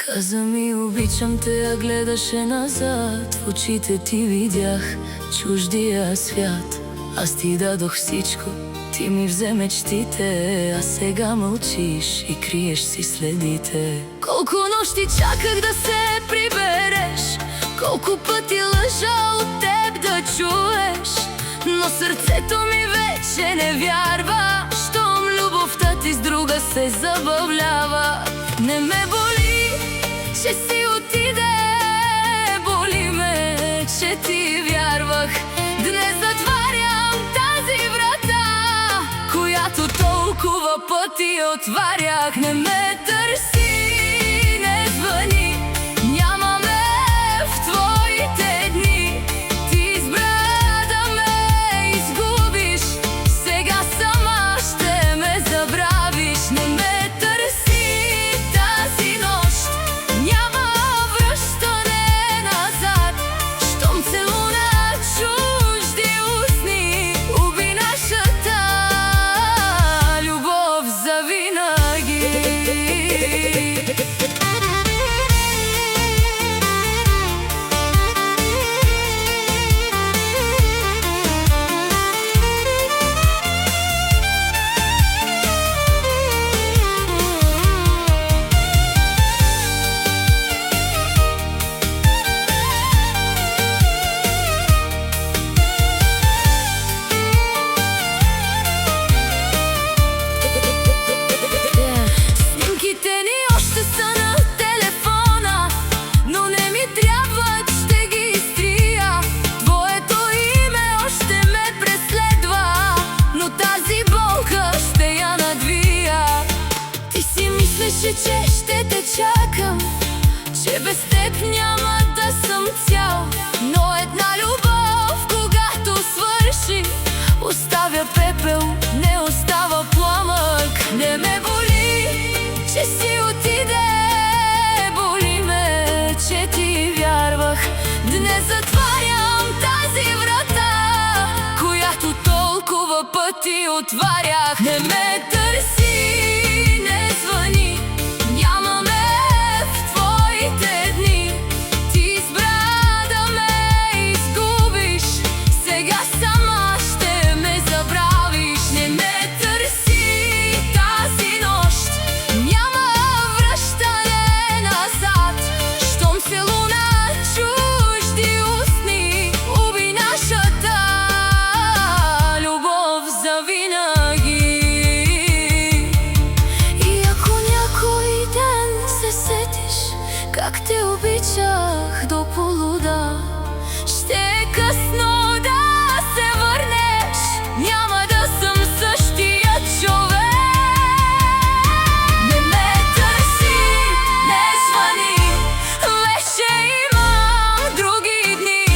Каза ми обичам те, а гледаше назад. В очите ти видях чуждия свят. Аз ти дадох всичко, ти ми взе мечтите, а сега мълчиш и криеш си следите. Колко нощи чаках да се прибереш, колко пъти лъжа от теб да чуеш, но сърцето ми вече не вярва, щом любовта ти с друга се забавлява. Не ме боли, че си отиде, боли ме, че ти вярвах. Днес затварям тази врата, която толкова пъти отварях. Не ме търси, не звъни, няма ме в твоите дни. Ти избра да ме изгубиш, сега сама ще ме забравиш. Не ме търси тази нощ, няма връщане назад, щом целуна чужди устни уби нашата любов завинаги. Снимките ни още са на телефона, но не ми трябват, ще ги изтрия. Твоето име още ме преследва, но тази болка ще я надвия. Ти си мислеше, че ще те чакам, че без теб няма да съм цял, но една любов, когато свърши, оставя пепел, не остава пламък. Не ме боли, че си отиде, боли ме, че ти вярвах. Днес затварям тази врата, която толкова пъти отварях. Не ме търси, не звъни, няма ме в твоите дни. Ти избра да ме изгубиш, сега сама ще ме забравиш. Не ме търси тази нощ, няма връщане назад, щом целуна чужди устни уби нашата любов завинаги. И ако някой ден се сетиш как те обичах до полуда, ще е късно да се върнеш, няма да съм същия човек. Не ме търси, не звъни, вече имам други дни.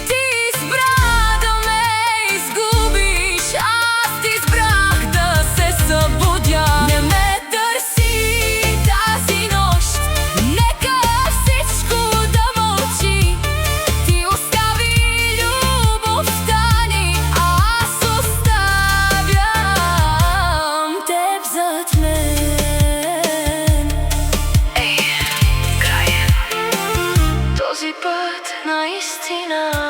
Ти избра да ме изгубиш, аз ти избрах да се събудя. Не ме търси тази нощ, нека всичко да мълчи. Ти остави любовта ни, а аз оставям теб зад мен. Ей, край е този път наистина.